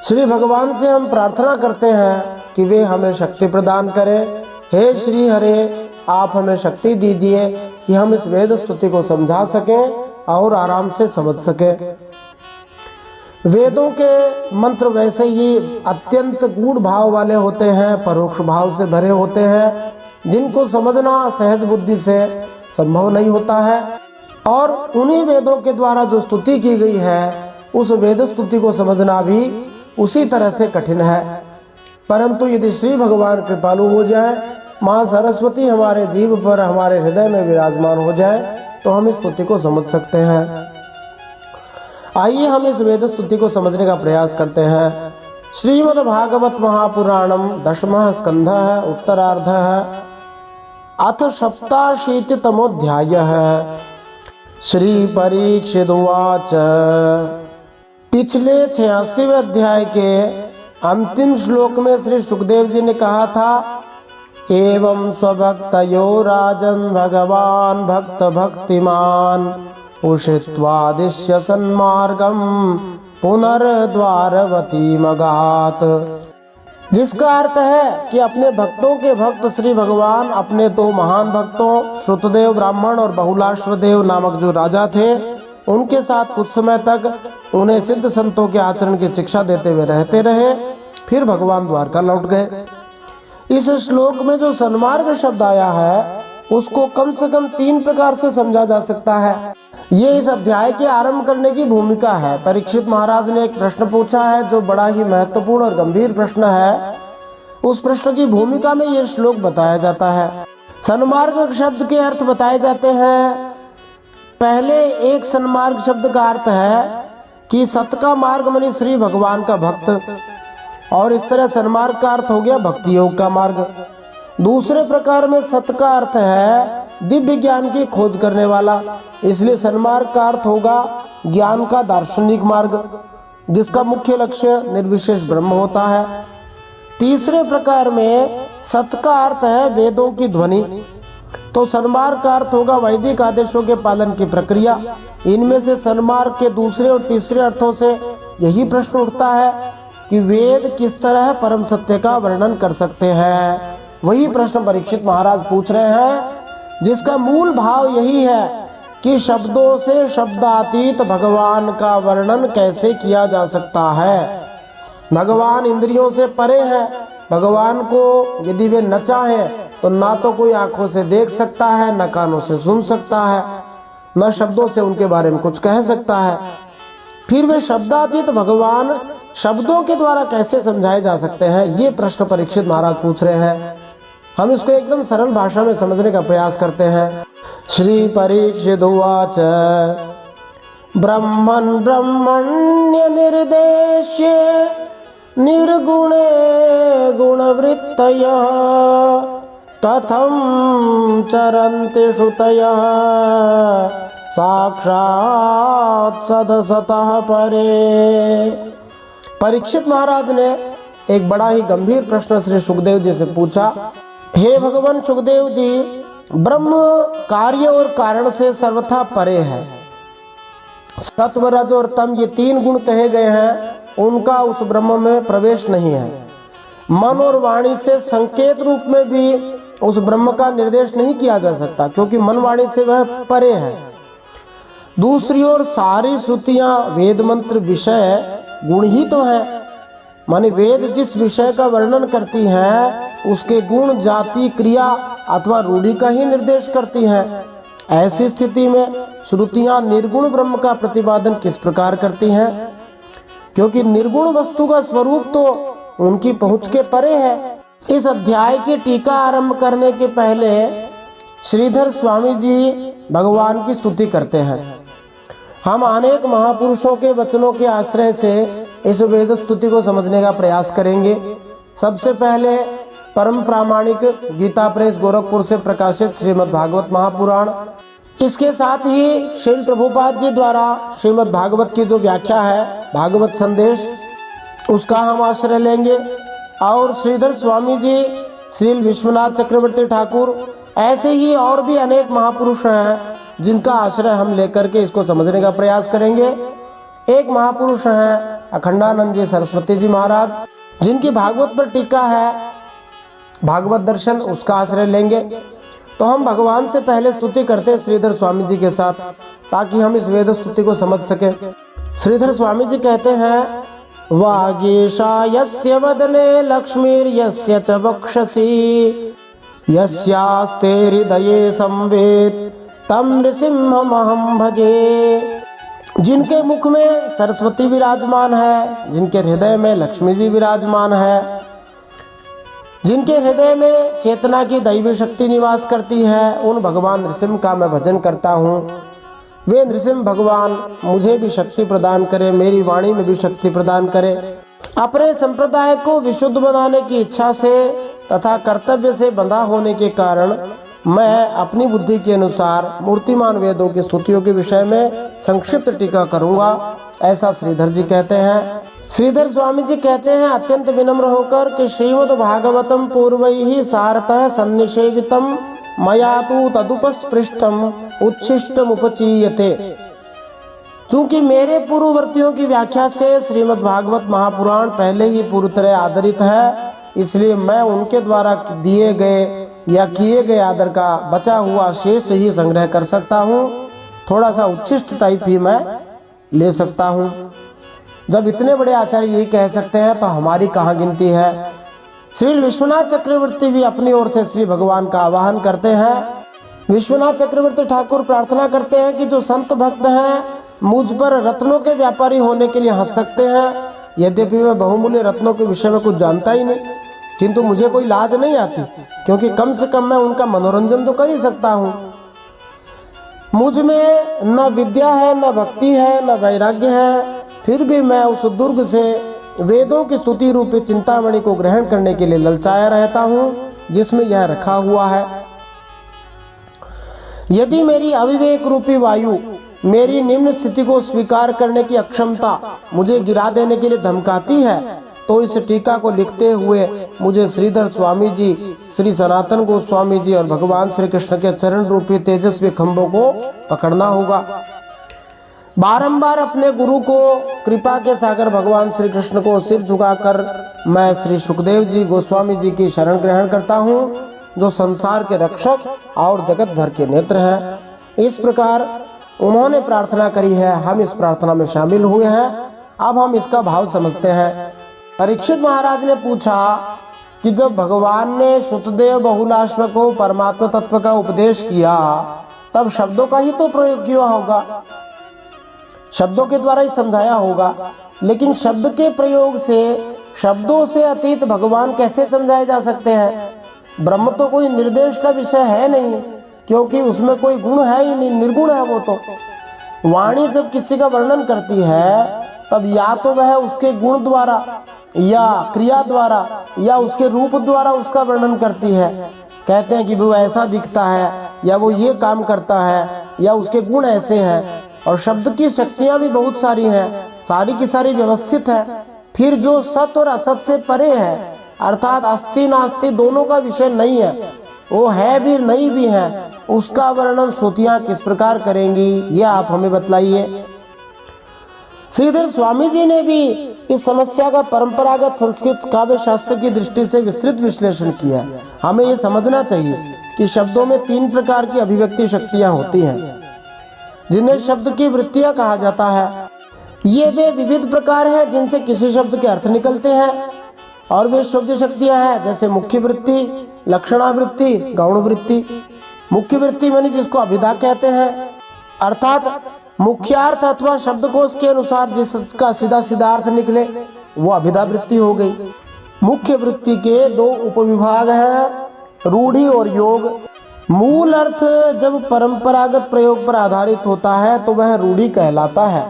श्री भगवान से हम प्रार्थना करते हैं कि वे हमें शक्ति प्रदान करें। हे श्री हरे, आप हमें शक्ति दीजिए कि हम इस वेद स्तुति को समझा सकें और आराम से समझ सकें। वेदों के मंत्र वैसे ही अत्यंत गूढ़ भाव वाले होते हैं, परोक्ष भाव से भरे होते हैं, जिनको समझना सहज बुद्धि से संभव नहीं होता है। और उन्हीं वेदों के द्वारा जो स्तुति की गई है, उस वेद स्तुति को समझना भी उसी तरह से कठिन है। परंतु यदि श्री भगवान कृपालु हो जाए, माँ सरस्वती हमारे जीव पर, हमारे हृदय में विराजमान हो जाए, तो हम इस स्तुति को समझ सकते हैं। आइए हम इस वेद स्तुति को समझने का प्रयास करते हैं। श्रीमद् भागवत महापुराणम दशमः स्कंधः उत्तरार्धः अथ सप्ताशीतितमोऽध्यायः। श्री परीक्षित उवाच। पिछले 86वें अध्याय के अंतिम श्लोक में श्री सुखदेव जी ने कहा था, एवं स्वभक्तयो राजन भगवान भक्त भक्तिमान उषित्वादिश्य सन्मार्गम पुनर्द्वारवती मगात। जिसका अर्थ है कि अपने भक्तों के भक्त श्री भगवान अपने दो महान भक्तों श्रुतदेव ब्राह्मण और बहुलाश्वदेव नामक जो राजा थे, उनके साथ कुछ समय तक उन्हें सिद्ध संतों के आचरण की शिक्षा देते हुए रहते रहे। फिर भगवान द्वारका लौट गए। इस श्लोक में जो सन्मार्ग शब्द आया है, उसको कम से कम 3 प्रकार से समझा जा सकता है। ये इस अध्याय के आरंभ करने की भूमिका है। परीक्षित महाराज ने एक प्रश्न पूछा है जो बड़ा ही महत्वपूर्ण और गंभीर प्रश्न है। उस प्रश्न की भूमिका में ये श्लोक बताया जाता है। सन्मार्ग शब्द के अर्थ बताए जाते हैं। पहले एक सन्मार्ग शब्द का अर्थ है कि सत का मार्ग माने श्री भगवान का भक्त, और इस तरह सन्मार्ग का अर्थ हो गया भक्ति योग का मार्ग। दूसरे प्रकार में सत का अर्थ है दिव्य ज्ञान की खोज करने वाला, इसलिए सन्मार्ग का अर्थ होगा ज्ञान का दार्शनिक मार्ग, जिसका मुख्य लक्ष्य निर्विशेष ब्रह्म होता है। तीसरे प्रकार में सत का अर्थ है वेदों की ध्वनि, तो सन्मार्ग का अर्थ होगा वैदिक आदेशों के पालन की प्रक्रिया। इनमें से सन्मार्ग के दूसरे और तीसरे अर्थों से यही प्रश्न उठता है कि वेद किस तरह परम सत्य का वर्णन कर सकते हैं। वही प्रश्न परीक्षित महाराज पूछ रहे हैं, जिसका मूल भाव यही है कि शब्दों से शब्दातीत भगवान का वर्णन कैसे किया जा सकता है। भगवान इंद्रियों से परे हैं। भगवान को यदि वे न चाहें तो ना तो कोई आंखों से देख सकता है, न कानों से सुन सकता है, न शब्दों से उनके बारे में कुछ कह सकता है। फिर वे शब्दातीत भगवान शब्दों के द्वारा कैसे समझाए जा सकते हैं, ये प्रश्न परीक्षित महाराज पूछ रहे हैं। हम इसको एकदम सरल भाषा में समझने का प्रयास करते हैं। श्री परीक्षित उवाच। ब्रह्मन् ब्रह्मण्य निर्देश्य निर्गुणे गुणवृत्तयः कथं चरन्ति श्रुतयः साक्षात् सदसतः परे। परीक्षित महाराज ने एक बड़ा ही गंभीर प्रश्न श्री सुखदेव जी से पूछा। हे भगवान सुखदेव जी, ब्रह्म कार्य और कारण से सर्वथा परे है। सत्व रज और तम ये तीन गुण कहे गए हैं, उनका उस ब्रह्म में प्रवेश नहीं है। मन और वाणी से संकेत रूप में भी उस ब्रह्म का निर्देश नहीं किया जा सकता, क्योंकि मन वाणी से वह परे है। दूसरी ओर सारी श्रुतियां वेद मंत्र विषय गुण ही तो है, माने वेद जिस विषय का वर्णन करती हैं उसके गुण, जाति, क्रिया अथवा रूढ़ि का ही निर्देश करती हैं। ऐसी स्थिति में श्रुतियां निर्गुण ब्रह्म का प्रतिपादन किस प्रकार करती हैं? क्योंकि निर्गुण वस्तु का स्वरूप तो उनकी पहुंच के परे है। इस अध्याय की टीका आरंभ करने के पहले श्रीधर स्वामी जी भगवान की स्तुति करते हैं। हम अनेक महापुरुषों के वचनों के आश्रय से इस वेद स्तुति को समझने का प्रयास करेंगे। सबसे पहले परम प्रामाणिक गीता प्रेस गोरखपुर से प्रकाशित श्रीमद् भागवत महापुराण, इसके साथ ही श्री प्रभुपाद जी द्वारा श्रीमद् भागवत की जो व्याख्या है भागवत संदेश, उसका हम आश्रय लेंगे। और श्रीधर स्वामी जी, श्री विश्वनाथ चक्रवर्ती ठाकुर, ऐसे ही और भी अनेक महापुरुष हैं जिनका आश्रय हम लेकर के इसको समझने का प्रयास करेंगे। एक महापुरुष हैं अखंडानंद जी सरस्वती जी महाराज, जिनकी भागवत पर टीका है भागवत दर्शन, उसका आश्रय लेंगे। तो हम भगवान से पहले स्तुति करते हैं श्रीधर स्वामी जी के साथ, ताकि हम इस वेद स्तुति को समझ सकें। श्रीधर स्वामी जी कहते हैं, वागीशा यस्य वदने लक्ष्मीर्यस्य च वक्षसि यस्यास्ते हृदये संवेद तम नृसिंहमहं भजे। जिनके मुख में सरस्वती विराजमान है, जिनके हृदय में लक्ष्मी जी विराजमान है, जिनके हृदय में चेतना की दैवी शक्ति निवास करती है, उन भगवान नृसिंह का मैं भजन करता हूँ। वे नृसिंह भगवान मुझे भी शक्ति प्रदान करे, मेरी वाणी में भी शक्ति प्रदान करे। अपने संप्रदाय को विशुद्ध बनाने की इच्छा से तथा कर्तव्य से बंधा होने के कारण मैं अपनी बुद्धि के अनुसार मूर्तिमान वेदों की स्तुतियों के विषय में संक्षिप्त टीका करूंगा, ऐसा श्रीधर जी कहते हैं। श्रीधर स्वामी जी कहते हैं अत्यंत विनम्र होकर कि श्रीमद् भागवतम पूर्वैः सारतः सन्निषेवितम मया तु तदुपस्पृष्टम उच्छिष्टम उपचीयते। चूंकि मेरे पूर्ववर्तियों की व्याख्या से श्रीमद् भागवत महापुराण पहले ही पूरी तरह आदरित है, इसलिए मैं उनके द्वारा दिए गए या किए गए आदर का बचा हुआ शेष ही संग्रह कर सकता हूँ। थोड़ा सा उच्छिष्ट टाइप ही मैं ले सकता हूँ। जब इतने बड़े आचार्य यही कह सकते हैं तो हमारी कहाँ गिनती है। श्री विश्वनाथ चक्रवर्ती भी अपनी ओर से श्री भगवान का आवाहन करते हैं। विश्वनाथ चक्रवर्ती ठाकुर प्रार्थना करते हैं कि जो संत भक्त हैं मुझ पर रत्नों के व्यापारी होने के लिए हंस सकते हैं। यद्यपि मैं बहुमूल्य रत्नों के विषय में कुछ जानता ही नहीं, किंतु मुझे कोई लाज नहीं आती, क्योंकि कम से कम मैं उनका मनोरंजन तो कर ही सकता हूँ। मुझ में न विद्या है, न भक्ति है, न वैराग्य है, फिर भी मैं उस दुर्ग से वेदों की स्तुति रूपी चिंतामणि को ग्रहण करने के लिए ललचाया रहता हूँ, जिसमें यह रखा हुआ है। यदि मेरी अविवेक रूपी वायु मेरी निम्न स्थिति को स्वीकार करने की अक्षमता मुझे गिरा देने के लिए धमकाती है, तो इस टीका को लिखते हुए मुझे श्रीधर स्वामी जी, श्री सनातन गोस्वामी जी और भगवान श्री कृष्ण के चरण रूपी तेजस्वी खंभों को पकड़ना होगा। बारंबार अपने गुरु को, कृपा के सागर भगवान श्री कृष्ण को सिर झुकाकर मैं श्री सुखदेव जी गोस्वामी जी की शरण ग्रहण करता हूँ, जो संसार के रक्षक और जगत भर के नेत्र हैं। इस प्रकार उन्होंने प्रार्थना करी है, हम इस प्रार्थना में शामिल हुए हैं। अब हम इसका भाव समझते हैं। परीक्षित महाराज ने पूछा कि जब भगवान ने शुतदेव बहुलाश्व को परमात्मा तत्व का उपदेश किया, तब शब्दों का ही तो प्रयोग किया होगा, शब्दों के द्वारा ही समझाया होगा। लेकिन शब्द के प्रयोग से, शब्दों से अतीत भगवान कैसे समझाए जा सकते हैं। ब्रह्म तो कोई निर्देश का विषय है नहीं, क्योंकि उसमें कोई गुण है ही नहीं, निर्गुण है वो तो। वाणी जब किसी का वर्णन करती है तब या तो वह उसके गुण द्वारा या क्रिया द्वारा या उसके रूप द्वारा उसका वर्णन करती है। कहते हैं कि वो ऐसा दिखता है या वो ये काम करता है या उसके गुण ऐसे हैं। और शब्द की शक्तियां भी बहुत सारी हैं, सारी की सारी व्यवस्थित है। फिर जो सत और असत से परे है, अर्थात अस्थि नास्ति दोनों का विषय नहीं है, वो है भी नहीं भी है, उसका वर्णन श्रुतियां किस प्रकार करेंगी, ये आप हमें बतलाइए। श्रीधर स्वामी जी ने भी इस समस्या का परंपरागत संस्कृत काव्य शास्त्र की दृष्टि से विस्तृत विश्लेषण किया है। हमें ये समझना चाहिए कि शब्दों में 3 प्रकार की अभिव्यक्ति शक्तियां होती हैं, जिन्हें शब्द की वृत्तियां कहा जाता है। ये वे विविध प्रकार हैं जिनसे किसी शब्द के अर्थ निकलते हैं, और वे शब्द शक्तियां हैं जैसे मुख्य वृत्ति, लक्षणावृत्ति, गौण वृत्ति। मुख्य वृत्ति माने जिसको अभिधा कहते हैं, अर्थात मुख्यार्थ अथवा शब्दकोश के अनुसार जिसका सीधा सीधा अर्थ निकले वो अभिधा वृत्ति हो गई। मुख्य वृत्ति के 2 उपविभाग हैं, रूढ़ि और योग। मूल अर्थ जब परंपरागत प्रयोग पर आधारित होता है तो वह रूढ़ि कहलाता है।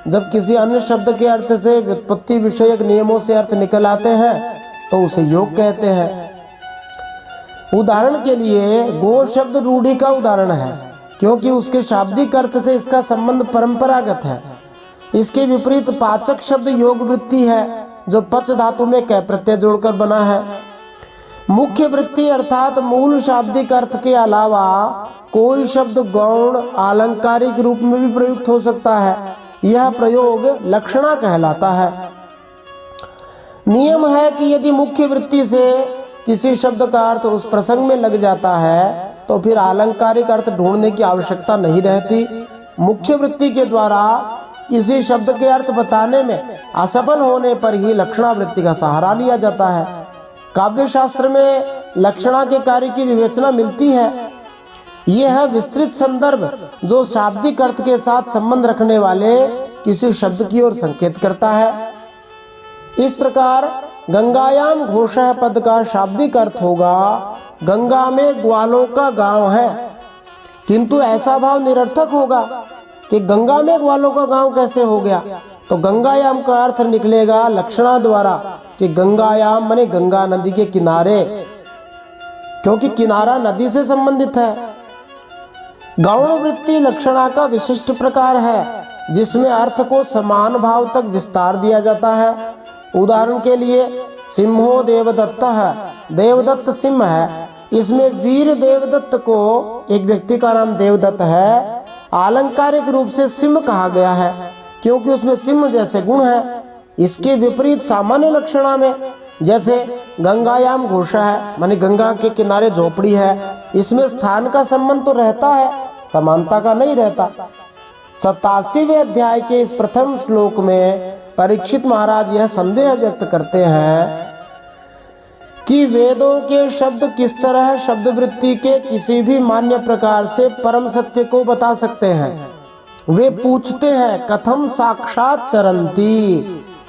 जब किसी अन्य शब्द के अर्थ से व्युत्पत्ति विषयक नियमों से अर्थ निकल आते हैं तो उसे योग कहते हैं। उदाहरण के लिए गो शब्द रूढ़ि का उदाहरण है, क्योंकि उसके शाब्दिक अर्थ से इसका संबंध परंपरागत है। इसके विपरीत पाचक शब्द योग वृत्ति है, जो पच धातु में कै प्रत्यय जोड़कर बना है। मुख्य वृत्ति अर्थात मूल शाब्दिक अर्थ के अलावा कोई शब्द गौण आलंकारिक रूप में भी प्रयुक्त हो सकता है। यह प्रयोग लक्षणा कहलाता है। नियम है कि यदि मुख्य वृत्ति से किसी शब्द का अर्थ उस प्रसंग में लग जाता है तो फिर आलंकारिक अर्थ ढूंढने की आवश्यकता नहीं रहती। मुख्य वृत्ति के द्वारा किसी शब्द के अर्थ बताने में असफल होने पर ही लक्षणा वृत्ति का सहारा लिया जाता है। काव्य शास्त्र में लक्षणा के कार्य की विवेचना मिलती है। यह है विस्तृत संदर्भ जो शाब्दिक अर्थ के साथ संबंध रखने वाले किसी शब्द की ओर संकेत करता है। इस प्रकार गंगायाम घोषः पद का शाब्दिक अर्थ होगा गंगा में ग्वालों का गांव है, किंतु ऐसा भाव निरर्थक होगा कि गंगा में ग्वालों का गांव कैसे हो गया। तो गंगायाम का अर्थ निकलेगा लक्षणा द्वारा कि गंगायाम माने गंगा नदी के किनारे, क्योंकि किनारा नदी से संबंधित है। गौण वृत्ति लक्षणा का विशिष्ट प्रकार है जिसमें अर्थ को समान भाव तक विस्तार दिया जाता है। उदाहरण के लिए सिंहो देवदत्त है, देवदत्त सिंह है। इसमें वीर देवदत्त को, एक व्यक्ति का नाम देवदत्त है, आलंकारिक रूप से सिंह कहा गया है क्योंकि उसमें सिंह जैसे गुण है। इसके विपरीत सामान्य लक्षणा में जैसे गंगायाम घोषा है माने गंगा के किनारे झोपड़ी है, इसमें स्थान का संबंध तो रहता है, समानता का नहीं रहता। 87वें अध्याय के इस प्रथम श्लोक में परीक्षित महाराज यह संदेह व्यक्त करते हैं कि वेदों के शब्द किस तरह शब्द वृत्ति के किसी भी मान्य प्रकार से परम सत्य को बता सकते हैं। वे पूछते हैं कथम साक्षात चरंती,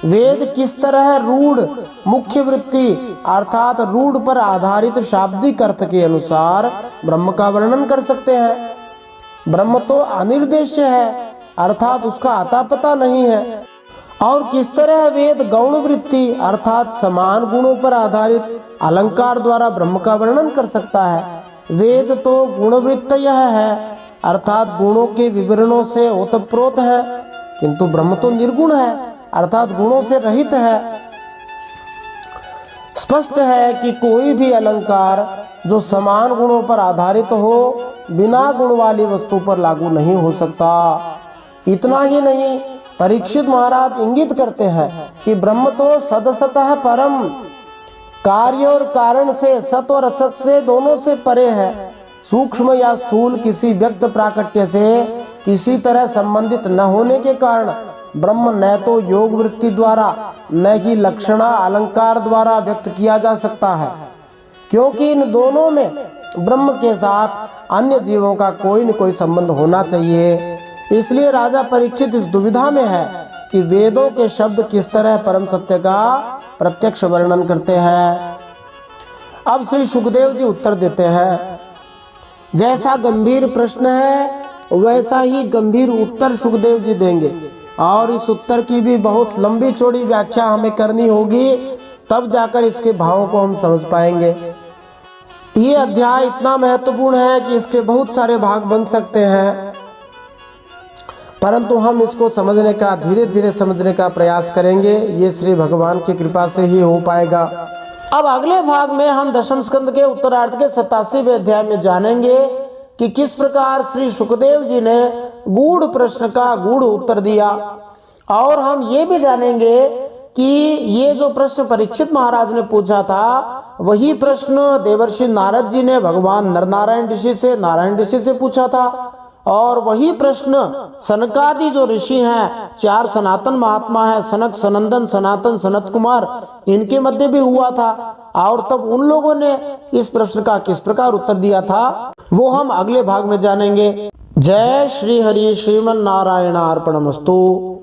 वेद किस तरह रूढ़ मुख्य वृत्ति अर्थात रूढ़ पर आधारित शाब्दिक अर्थ के अनुसार ब्रह्म का वर्णन कर सकते हैं। ब्रह्म तो अनिर्देश्य है अर्थात उसका आता पता नहीं है। और किस तरह वेद गौण वृत्ति अर्थात समान गुणों पर आधारित अलंकार द्वारा ब्रह्म का वर्णन कर सकता है। वेद तो गुणवृत्त यह है अर्थात गुणों के विवरणों से ओतप्रोत है, किंतु ब्रह्म तो निर्गुण है अर्थात गुणों से रहित है। स्पष्ट है कि कोई भी अलंकार जो समान गुणों पर आधारित हो बिना गुण वाली वस्तु पर लागू नहीं हो सकता। इतना ही नहीं, परीक्षित महाराज इंगित करते हैं कि ब्रह्म तो सदसतः परम, कार्य और कारण से, सत और असत से दोनों से परे है। सूक्ष्म या स्थूल किसी व्यक्त प्राकट्य से किसी तरह संबंधित न होने के कारण ब्रह्म न तो योग वृत्ति द्वारा न ही लक्षणा अलंकार द्वारा व्यक्त किया जा सकता है, क्योंकि इन दोनों में ब्रह्म के साथ अन्य जीवों का कोई न कोई संबंध होना चाहिए। इसलिए राजा परीक्षित इस दुविधा में है कि वेदों के शब्द किस तरह परम सत्य का प्रत्यक्ष वर्णन करते हैं। अब श्री सुखदेव जी उत्तर देते हैं, जैसा गंभीर प्रश्न है वैसा ही गंभीर उत्तर सुखदेव जी देंगे, और इस उत्तर की भी बहुत लंबी चौड़ी व्याख्या हमें करनी होगी, तब जाकर इसके भावों को हम समझ पाएंगे। ये अध्याय इतना महत्वपूर्ण है कि इसके बहुत सारे भाग बन सकते हैं, परंतु हम इसको समझने का, धीरे धीरे समझने का प्रयास करेंगे। ये श्री भगवान की कृपा से ही हो पाएगा। अब अगले भाग में हम दशम स्कंद के उत्तरार्ध के 87वें अध्याय में जानेंगे कि किस प्रकार श्री सुखदेव जी ने गूढ़ प्रश्न का गूढ़ उत्तर दिया, और हम ये भी जानेंगे कि ये जो प्रश्न परीक्षित महाराज ने पूछा था, वही प्रश्न देवर्षि नारद जी ने भगवान नरनारायण ऋषि से, नारायण ऋषि से पूछा था, और वही प्रश्न सनकादि जो ऋषि हैं, 4 सनातन महात्मा हैं, सनक, सनंदन, सनातन, सनत कुमार, इनके मध्य भी हुआ था, और तब उन लोगों ने इस प्रश्न का किस प्रकार उत्तर दिया था, वो हम अगले भाग में जानेंगे। जय श्री हरि, श्रीमन नारायण अर्पणमस्तु।